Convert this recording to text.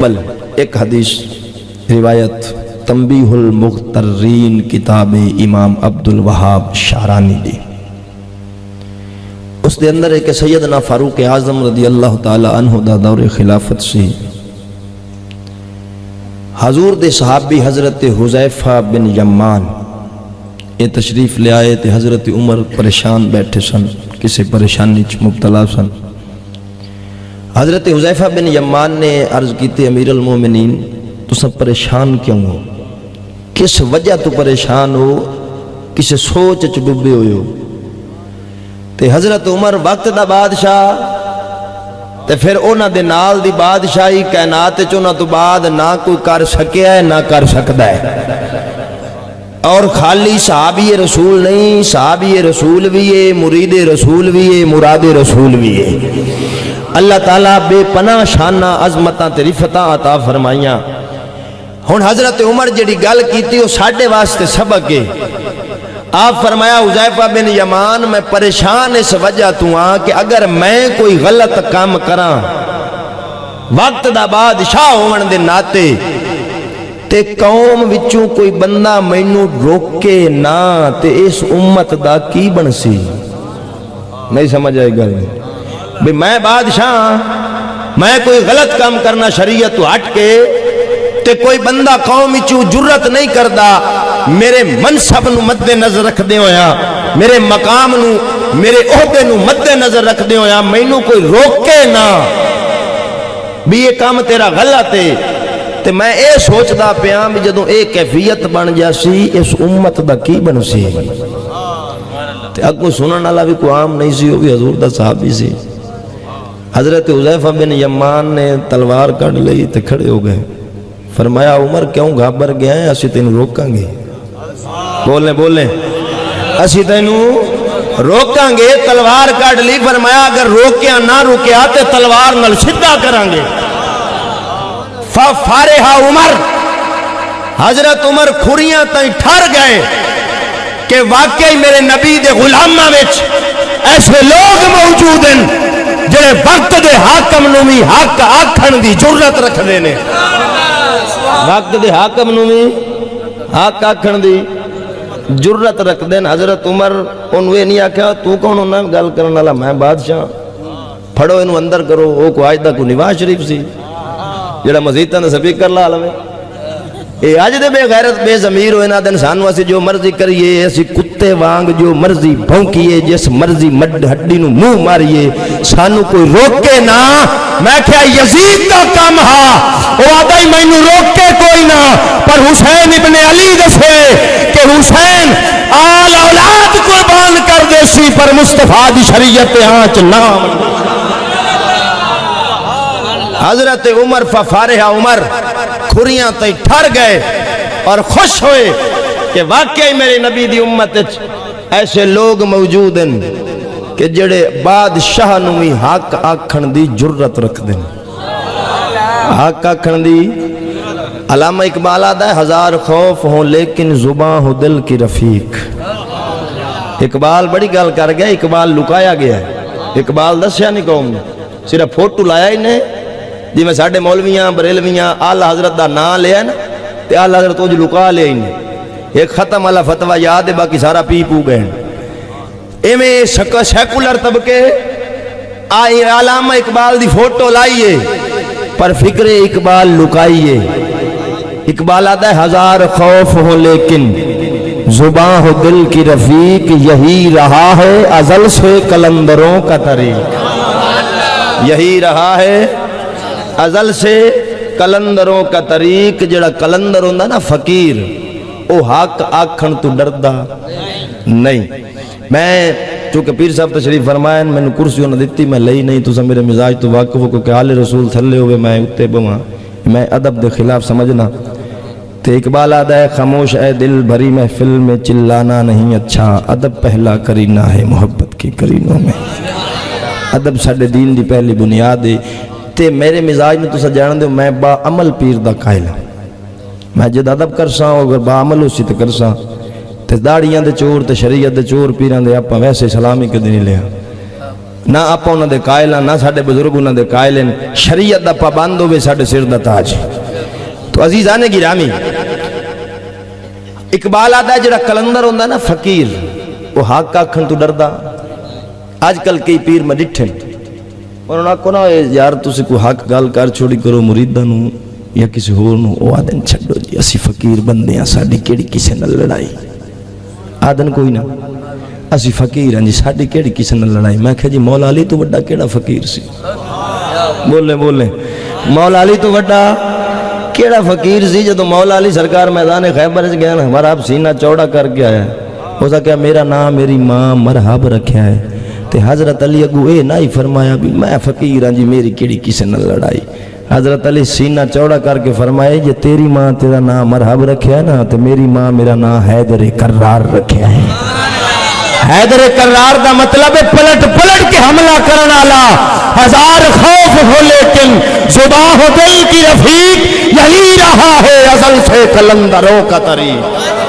بل ایک حدیث روایت تنبیہ المغترین کتاب امام عبد الوہاب شعرانی دی، اس دے اندر ایک سیدنا فاروق اعظم رضی اللہ تعالی عنہ دا دور خلافت سی، حضور دے صحابی حضرت حذیفہ بن یمان یہ تشریف لے آئے تے حضرت عمر پریشان بیٹھے سن، کسی پریشانی چ مبتلا سن۔ حضرت حذیفہ بن یمان نے عرض کیتے امیر المومنین تو سب پریشان کیوں ہو، کس وجہ تو پریشان ہو، کسی سوچ چ ڈوبے ہوئے ہو؟ تے حضرت عمر وقت دا بادشاہ تے پھر اونا دے نال دی بادشاہی کائنات چونا تو بعد نہ کوئی کر سکیا ہے نہ کر سکتا ہے، اور خالی صحابی رسول نہیں، صحابی رسول بھی ہے، مرید رسول بھی ہے، مراد رسول بھی ہے۔ اللہ تعالیٰ بے پناہ شانہ عظمتاں تے رفتاں عطا فرمائیاں۔ ہن حضرت عمر جڑی گل کیتی وہ ساڈے واسطے سبق ہے۔ آپ فرمایا حذیفہ بن یمان میں پریشان اس وجہ تو ہاں کہ اگر میں کوئی غلط کام کراں وقت دا بادشاہ ہون دے ناتے تے قوم وچوں کوئی بندہ مینوں روکے نہ تے اس امت دا کی بنسی؟ نہیں سمجھ آئی گل بھی میں بادشاہ، میں کوئی غلط کام کرنا شریعت تو ہٹ کے تے کوئی بندہ قوم وچوں جرت نہیں کردا، میرے منصب نو مد نظر رکھ دے ہویا، میرے مقام نو، میرے عہدے نو مد نظر رکھ دے ہویا مینوں کوئی روکے نہ بھی یہ کام تیرا غلط ہے، تے میں اے سوچدا پیاں بھی جدوں اے کیفیت بن جاسی اس امت دا کی بنسی؟ تے اگوں سنن والا بھی کوئی عام نہیں سی، وہ بھی حضور دا صحابی سی۔ حضرت حذیفہ بن یمان نے تلوار کڈ لئی تے کھڑے ہو گئے، فرمایا عمر کیوں گھابر گیا ہے، اسی تینوں روکاں گے، بولیں اسی تینوں روکاں گے۔ تلوار کڈ لی، فرمایا اگر روکیا نہ روکیا تے تلوار نال سیدھا کریں گے۔ فارحہ عمر، حضرت عمر کھریاں تائیں ٹھر گئے کہ واقعی میرے نبی دے غلاماں وچ ایسے لوگ موجود ہیں جڑے وقت دے حاکم نو بھی حق آکھن دی جرت رکھدے نے، وقت دے حاکم نو بھی حق آکھن دی جرت رکھ دین۔ حضرت عمر انہوں یہ نہیں آکھا تو کون ہونا گل کرنے والا، میں بادشاہ، پھڑو انہوں اندر کرو۔ وہ کو آج دا کو نواز شریف سی جڑا مزیداں دا سپیکر لا لوے، اے آج دے بے غیرت بے ضمیر ہوئے نا دن سانو اسی جو مرضی کریے، اسی کتے وانگ جو مرضی بھونکیے، جس مرضی مڈ ہڈی نو منہ ماریے، سانو کوئی روکے نہ۔ میں کہا یزید دا کام ہا، وہ آدھا ہی میں روکے کوئی نہ، پر حسین ابن علی دسے کہ حسین آل اولاد قربان کر دے سی پر مصطفیٰ دی شریعت آنچ نام۔ حضرت عمر فارحہ عمر کھریاں تے ٹھر گئے اور خوش ہوئے کہ واقعی میرے نبی دی امت ایسے لوگ موجود ہیں کہ جڑے بادشاہ نو بھی حق آکھن دی جرت رکھ دیں، حق آکھن دی۔ علامہ اقبال آدھا ہے ہزار خوف ہوں لیکن زباں ہو دل کی رفیق۔ اقبال بڑی گل کر گیا، اقبال لکایا گیا ہے، اقبال دسیا نہیں قوم نے، صرف فوٹو لایا ہی نہیں جی میں ساڑھے مولویاں بریلویاں آلہ حضرت دا نام لیا ہے نا تے آلہ حضرت وہ جو لکا لیا ہی نہیں، ایک ختم والا فتوہ یاد ہے باقی سارا پی پو گئے ہیں۔ ایمیں سیکولر طبقے علامہ اقبال دی فوٹو لائیے پر فکر اقبال لکائیے۔ اقبال آتا ہے ہزار خوف ہو لیکن زباں ہو دل کی رفیق، یہی رہا ہے ازل سے کلندروں کا طریق، یہی رہا ہے ازل سے کلندروں کا طریق۔ جڑا کلندر ہوندہ نا فقیر، او حق آکھن تو ڈردہ نہیں۔ میں چونکہ پیر صاحب تشریف فرمائیں میں نے کرسیوں نہ دیتی، میں لئی نہیں، تو سا میرے مزاج تو واقف ہو کہ حال رسول تھلے ہوئے میں اتے بواں، میں ادب دے خلاف سمجھنا۔ تے اقبال آدھا ہے خاموش اے دل بھری محفل میں چلانا نہیں اچھا، ادب پہلا کرینہ ہے محبت کی کرینوں میں۔ ادب ساڑھے دین دی پہلی بنیاد ہے۔ تے میرے مزاج نے تو سا جان دے میں با عمل پیر دا قائل ہوں، میں جد ادب کرساں اگر با عمل ہو سی تے کرساں تے داڑیاں دے چور تے شریعت دے چور پیران دے اپا ویسے سلامی کے دنی لیا۔ نہ آپ انہوں دے قائل ہیں نہ ساڑھے بزرگ انہوں دے قائل ہیں شریعت دا پابند ہوئے ساڑھے سر دا تاج تو عزیزان گرامی اقبال آدھا ہے جڑا کلندر ہوندہ نا فقیر وہ حق آکھن تو ڈردہ آج کل کئی پیر میں ڈٹھن انہوں نے کہا یار تُسے کوئی حق گال کر چھوڑی کرو مریدہ نو یا کسی ہور نو او آدھن چھڑو جی اسی فقیر بندے ہیں ساڑھی کیڑی کسی نہ لڑائی آدھن کوئی نہ اسی فقیر ہیں جی ساڑھی کیڑی کسی نہ لڑائی میں کہا جی مولا علی تو بڑا کیڑا فقیر سی بولیں مولا علی تو بڑا کیڑا فقیر سی جدو مولا علی سرکار میدان خیبر سے گیا نا ہمارا آپ سینہ چوڑا کر کے آیا ہو سکیا میرا نام میری ماں مرحب رکھیا ہے تے حضرت علی اگو اے نہ ہی فرمایا بھی میں فقیر ہاں جی میری کیڑی کسی نہ لڑائی حضرت علی سینہ چوڑا کر کے فرمائے یہ تیری ماں تیرا نام مرحب رکھیا ہے نا تے میری ماں میرا نام حیدر کرار رکھیا ہے حیدر کرار دا مطلب ہے پلٹ کے حملہ کرنا لا ہزار خوف ہو لیکن زباں ہو دل کی رفیق یہی رہا ہے ازل سے کلندروں کا طریق